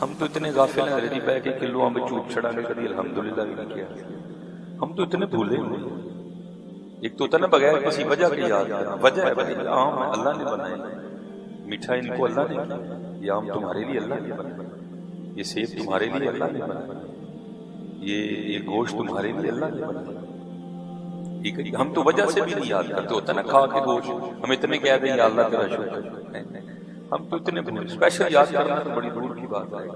ہم تو اتنے غافل ہیں ریڈی پہ کہ کلو ہم چوب چڑھا کے کبھی الحمدللہ بھی نہیں کیا. ہم تو اتنے بھولے ہوئے. ایک تو ہوتا نا بغیر کسی وجہ کی یاد کرنا. وجہ ہے بھائی آم اللہ نے بنائے, میٹھا ان کو اللہ نے کیا, یہ آم تمہارے لیے اللہ نے بنائے, یہ سیب تمہارے لیے اللہ نے بنائے, یہ گوشت تمہارے لیے اللہ نے بنائے. ٹھیک ہے, ہم تو وجہ سے بھی نہیں یاد کرتے. ہوتا نا کھا کے گوشت ہم اتنے کہہ دیں یا اللہ تیرا شکر, ہم تو اتنے اسپیشل یاد کرنا تو بڑی دور کی بات ہے.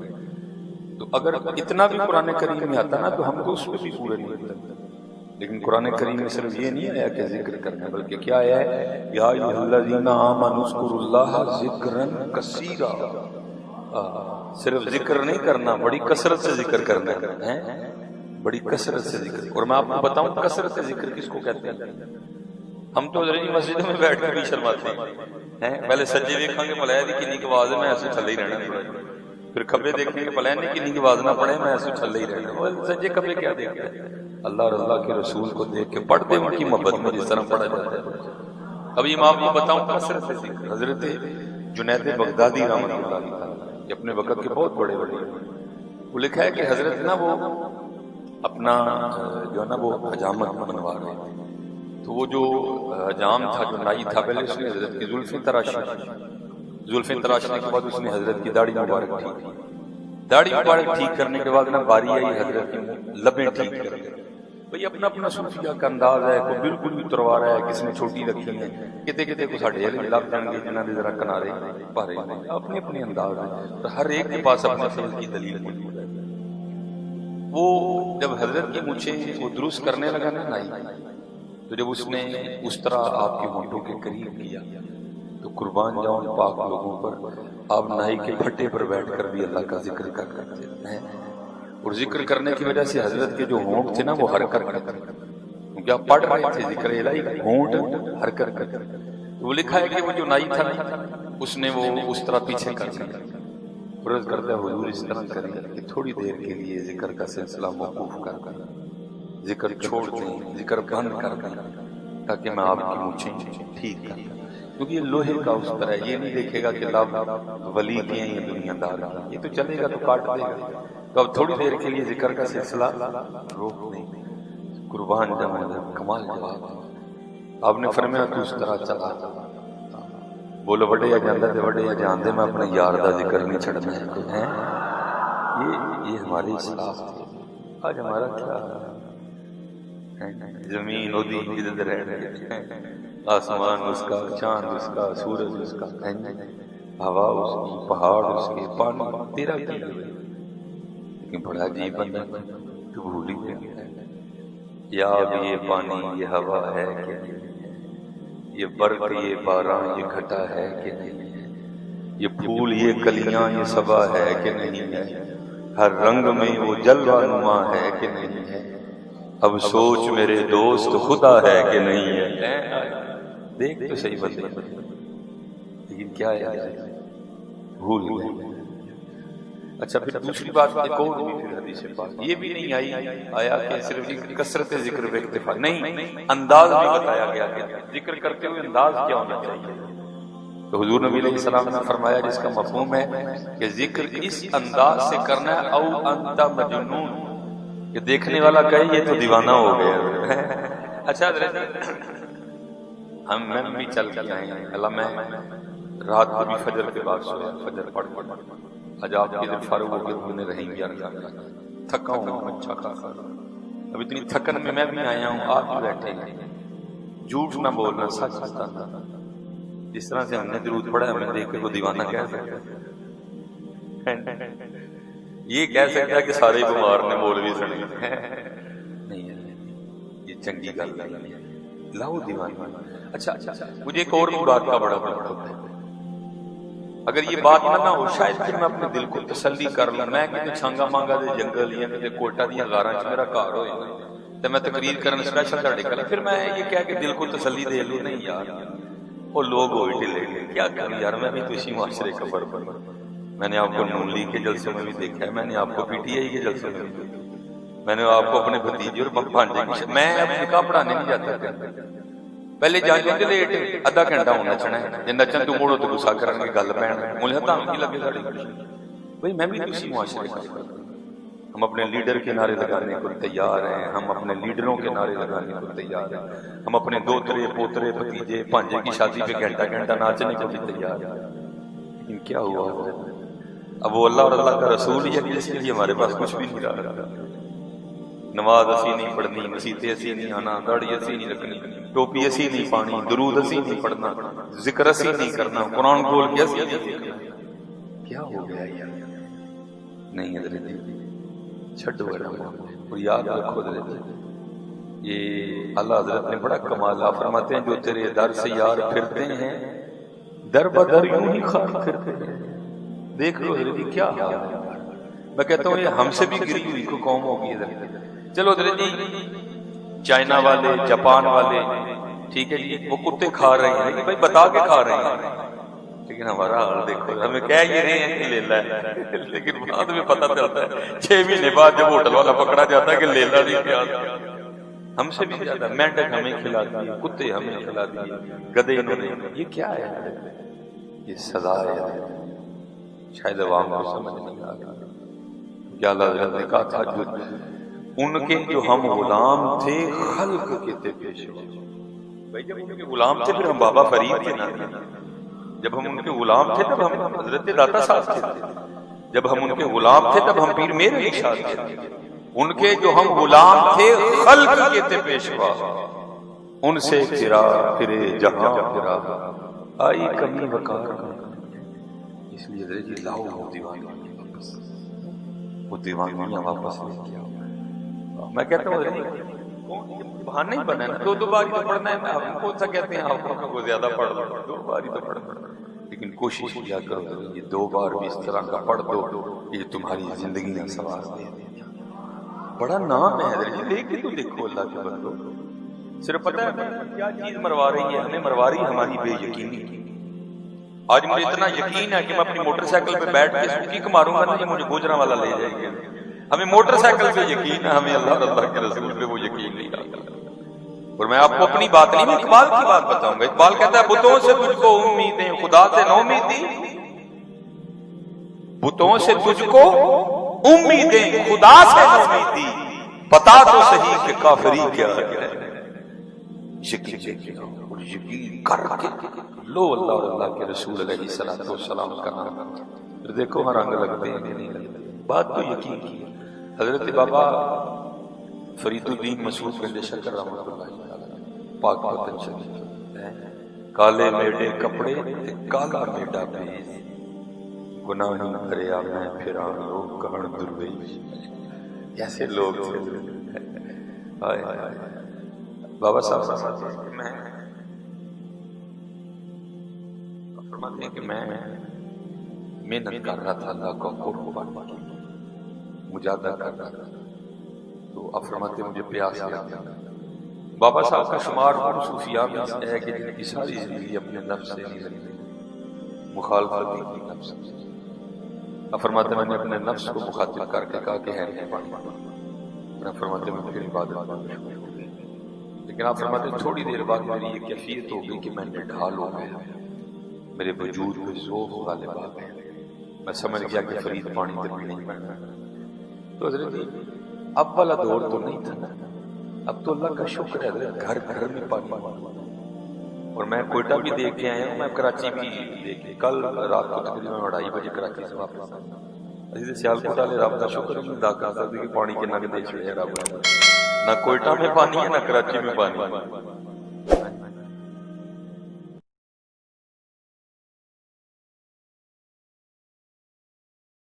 تو اگر اتنا بھی قرآن کریم میں آتا نا تو ہم تو اس پہ بھی پورے نہیں ہوتے. لیکن قرآن کریم میں صرف یہ نہیں آیا کہ ذکر کرنا, بلکہ کیا آیا ہے, یا ایھا الذین آمنوا اذکروا اللہ ذکرا کثیرا. صرف ذکر نہیں کرنا, بڑی کثرت سے ذکر کرنا ہے, بڑی کثرت سے ذکر. اور میں آپ کو بتاؤں کثرت سے ذکر کس کو کہتے ہیں. ہم تو مسجد میں بیٹھ کے بھی شرماتے ہیں. پہلے سجے دیکھیں گے ملائے دی کنی کی آواز ہے, میں ایسے چلے ہی رہنا تھوڑا. پھر کھبے دیکھیں گے ملائے نے کنی کی آواز نہ پڑے, میں ایسے چلے ہی رہنا. سجے کھبے کیا دیکھتے ہیں, اللہ اور اللہ کے رسول کو دیکھ کے پڑھتے ان کی محبت میں جس طرح پڑھا جاتا ہے. ابھی میں آپ کو بتاؤں کثرت سے ذکر. حضرت جنید بغدادی رحمۃ اللہ علیہ, یہ اپنے وقت کے بہت بڑے بڑے, وہ لکھا ہے کہ حضرت نا وہ اپنا جو ہے نا وہ حجامت بنوا رہے ہیں. تو وہ جو حجام تھا, جو نائی تھا, پہلے اس نے حضرت کی زلفیں تراشی. زلفیں تراشنے کے بعد اس نے حضرت کی داڑھی مبارک ٹھیک کی. داڑھی مبارک ٹھیک کرنے کے بعد نا باری آئی حضرت کی لبیں ٹھیک کرنے. بھئی اپنا اپنا صوفیہ کا انداز ہے, کوئی بالکل بھی اتروا رہا ہے, کس نے چھوٹی رکھی ہے, کتے کتے کو ساڑھے علی لب جان گے جنہاں نے ذرا کنارے پارے, اپنے اپنے انداز ہے. تو ہر ایک کے پاس اپنے فیل کی دلیل موجود ہے. وہ جب حضرت کی مونچھیں وہ درست کرنے لگا نا نائی, تو جب اس نے اس طرح آپ کے ہونٹوں کے قریب کیا تو قربان جاؤں پاک لوگوں پر, آپ نائی کے پھٹے پر بیٹھ کر بھی اللہ کا ذکر کرتے ہیں. اور ذکر کرنے کی وجہ سے حضرت کے جو ہونٹ تھے نا وہ حرکت کرتے, کیونکہ آپ پڑھ رہے تھے ذکر الہی, ہونٹ حرکت کرتے. وہ لکھا ہے کہ وہ جو نائی تھا اس نے وہ اس طرح پیچھے کر دیا. عرض کرتا ہے حضور اس طرح کریں کہ تھوڑی دیر کے لیے ذکر کا سلسلہ موقوف کر دیں, ذکر چھوڑ دیں, ذکر بند کر دیں, تاکہ میں آپ کی مونچھیں ٹھیک کر دوں. کیونکہ یہ لوہے کا اس طرح ہے, یہ نہیں دیکھے گا کہ لب ولی کے ہیں یا دنیا دار ہیں, یہ تو چلے گا تو کاٹ دے گا. تو اب تھوڑی دیر کے لیے ذکر کا سلسلہ روک دیں. قربان جاؤں کمال جواب. آپ نے فرمایا تو اس طرح چلا, بولو وڈے یا جاندہ دے وڈے یا جاندے, میں اپنے یار دا ذکر نہیں چھڑنا ہے. یہ ہماری اصلاح تھی. آج ہمارا کیا زمین ادی جدد رہ رہے, آسمان اس کا, چاند اس کا, سورج اس کا, ہوا اس کی, پہاڑ اس کے, پانی تیرا کی. لیکن بڑا عجیب بندہ تو بھول ہی گیا. یا اب یہ پانی یہ ہوا ہے کہ نہیں, یہ برق یہ باران یہ گھٹا ہے کہ نہیں, یہ پھول یہ کلیاں یہ صبا ہے کہ نہیں ہے, ہر رنگ میں وہ جلوہ نما ہے کہ نہیں ہے, اب سوچ میرے دوست خدا ہے کہ نہیں ہے. دیکھ تو صحیح بات, لیکن کیا ہے بھول گئے. اچھا پھر دوسری بات ایک اور بھی پھر حدیث پاک یہ بھی نہیں آیا کہ صرف کثرت ذکر پہ اکتفا نہیں, انداز بھی بتایا گیا کہ ذکر کرتے ہوئے انداز کیا ہونا چاہیے. تو حضور نبی علیہ السلام نے فرمایا جس کا مفہوم ہے کہ ذکر اس انداز سے کرنا ہے, او انت مجنون, کہ دیکھنے والا کہے یہ تو دیوانہ ہو گیا. اچھا ہم میں بھی چل کے آئے ہیں, اللہ میں رات کو بھی فجر کے بعد سویا, فجر پڑھ آج آپ کے دل فارغ ہو کے گھومنے رہیں گے, تھکا ہوں اچھا خاصا. اب اتنی تھکن میں بھی آیا ہوں, آپ بھی بیٹھے ہیں, جھوٹ نہ بولنا سچ بتانا. جس طرح سے ہم نے درود پڑھا ہمیں دیکھ کے وہ دیوانہ کہہ سکتا ہے, یہ کہہ سکتا ہے کہ سارے بیمار نے مولوی سنے نہیں, یہ چنگی گل نہیں ہے, لاؤ دیوانہ. اچھا مجھے ایک اور بھی بات کا بڑا ہے, اگر یہ بات نہ ہو شاید پھر میں اپنے دل کو تسلی کر لوں. میں کہ چھانگا مانگا دے جنگل یا کہ کوٹا دیا غاراں چ میرا گھر ہوئے تے میں تقریر کرن سپیشل تہاڈے کول, پھر میں یہ کہہ کے دل کو تسلی دے لوں نہیں یار وہ لوگ ہوئے ڈلے گئے, کیا کروں یار, میں بھی تو اسی معاشرے کا فرد ہوں. میں نے آپ کو نون لیگ کے جلسے میں بھی دیکھا ہے, میں نے آپ کو پی ٹی آئی کے جلسے میں بھی دیکھا, میں نے آپ کو اپنے بھتیجے اور بھانجے کی, میں اب نکاح پڑھانے نہیں جاتا. پہلے جانتے تھے لیٹ ادھا گھنٹہ ہونا نچنا ہے, جے نچن تو موڑو تو غصہ کرن گے گل پین, مجھے تانوں کی لگے ساڈی بھائی میں بھی اسی معاشرے کا ہوں. ہم اپنے لیڈر کے نعرے لگانے کو تیار ہیں, ہم اپنے لیڈروں کے نعرے لگانے کو تیار ہیں, ہم اپنے دوترے پوترے بھتیجے بھانجے کی شادی پہ گھنٹہ گھنٹہ ناچنے کو بھی تیار ہیں. لیکن کیا ہوا اب وہ اللہ اور اللہ کا رسول ہی ہے جس کے لیے ہمارے پاس کچھ بھی نہیں رہا. نماز اسی نہیں پڑھنی, مسیتے اسی نہیں آنا, داڑھی اسی نہیں رکھنی, ٹوپی اسی نہیں پانی, درود اسی نہیں پڑھنا, ذکر اسی نہیں کرنا, قرآن کھول کے اسی نہیں دیکھنا. کیا ہو گیا یار؟ نہیں حضرت چھڈو اور یاد رکھو حضرت, یہ اللہ حضرت نے بڑا کمال فرماتے ہیں جو تیرے در سے یار پھرتے ہیں در بدر یوں ہی خار پھرتے ہیں. دیکھ لو حضرت کیا حال ہے. میں کہتا ہوں یہ ہم سے بھی گری ہوئی کو قوم ہوگی حضرت. چلو حضرت جی چائنا والے, جاپان والے, ٹھیک ہے جی, وہ کتے کھا رہے ہیں, بھائی بتا کے کھا رہے ہیں, لیکن ہمارا حال دیکھو, ہمیں کہہ یہ رہے ہیں کہ لیلا ہے, لیکن بعد میں پتہ چلتا ہے 6 مہینے بعد جب ہوٹل والا پکڑا جاتا ہے کہ لیلا نہیں کیا. ہم سے بھی زیادہ مینڈک ہمیں کھلا دیے, کتے ہمیں کھلا دیے, گدے انہوں نے. یہ کیا ہے؟ یہ سزا ہے. شاید عوام کو سمجھ نہیں آ رہا. کیا اللہ حضرت نے کہا تھا جو ان کے جو ہم غلام تھے خلق کے تھے پیشوا. بھائی جب ان کے غلام تھے پھر ہم بابا فرید تھے نا, جب ہم ان کے غلام تھے تب ہم حضرت داتا صاحب تھے, جب ہم ان کے غلام تھے تب ہم پیر میر علی شاہ تھے. ان کے جو ہم غلام تھے خلق کے تھے پیشوا, ان سے پھرا پھرے جہاں پھرا, آئی کمی وقار. اس لیے حضرت لاؤ وہ دیوانی واپس, وہ دیوانیاں واپس لے کے آؤ. میں کہتا ہوں بہانا ہی بنا ہے, 2 بار تو پڑھنا ہے. آپ کو سا کہتے ہیں آپ کو زیادہ پڑھ لو, 2 بار تو پڑھنا, لیکن کوشش کیا کرو یہ 2 بار بھی اس طرح کا پڑھ دو, یہ تمہاری زندگی میں سوار دے. بڑا نام ہے حضرت, دیکھ کے تو دیکھو اللہ کے بندو. صرف پتہ ہے کیا چیز مروا رہی ہے ہمیں؟ مروا رہی ہے ہماری بے یقینی. آج مجھے اتنا یقین ہے کہ میں اپنی موٹر سائیکل پہ بیٹھ کے کیک ماروں گا نا, یہ مجھے گوجرانوالہ لے جائے گا. ہمیں موٹر سائیکل پہ یقین ہے, ہمیں اللہ اور اللہ کے رسول پہ وہ یقین نہیں آتا. اور میں آپ کو اپنی بات نہیں, میں اقبال کی بات بتاؤں گا. اقبال کہتا ہے بتوں سے تجھ کو امیدیں خدا سے نہ امیدی, بتوں سے تجھ کو امیدیں خدا سے نہ امیدی, پتا تو صحیح کہ کافری کیا ہے. یقین کر کے لو اللہ اور اللہ کے رسول علیہ الصلوۃ والسلام کا نام, پھر دیکھو ہاں رنگ لگتے ہیں نہیں لگتے. بات تو یقین کی. حضرت بابا فرید الدین مسعود گنج شکر رحمۃ اللہ علیہ پاک وطن شریف, کالے میڈے کپڑے کالا میڈا پیس, گناہی دریا میں پھرا لوگ کہن درویش. کیسے لوگ تھے. بابا صاحب میں فرماتے ہیں کہ میں محنت کر رہا تھا اللہ کو قرب پانے کی, مجاہدہ کر رہا تھا, تو اب فرماتے مجھے پیاس لگی. بابا صاحب کا شمار ان صوفیاء میں ہے کہ جن کی ساری زندگی اپنے نفس سے نہیں لگی, مخالفت کی نفس. اب فرماتے میں نے اپنے نفس کو مخاطب کر کے کہا کہ ہے پانی. فرماتے میں پھر عبادت میں شروع ہو گئی. لیکن آپ فرماتے ہیں تھوڑی دیر بعد میری یہ کیفیت ہو گئی کہ میں نے ڈھال ہو گیا, میرے وجود پہ ذوق غالب آ گیا. میں سمجھ گیا کہ فرید پانی تک بھی نہیں پڑنا. تو حضرت اب والا دور تو نہیں تھا نا, اب تو اللہ کا شکر ہے گھر گھر میں پانی. اور میں کوئٹہ بھی دیکھ کے آیا ہوں, میں کراچی بھی دیکھ کے, کل رات کو تقریباً 2:30 بجے کراچی سے واپس آیا. عزیز سیالکوٹ والے رب کا شکر ادا کر سکتے کہ پانی کے نگ دے چھڑے رب, نہ کوئٹہ میں پانی ہے نہ کراچی میں پانی ہے.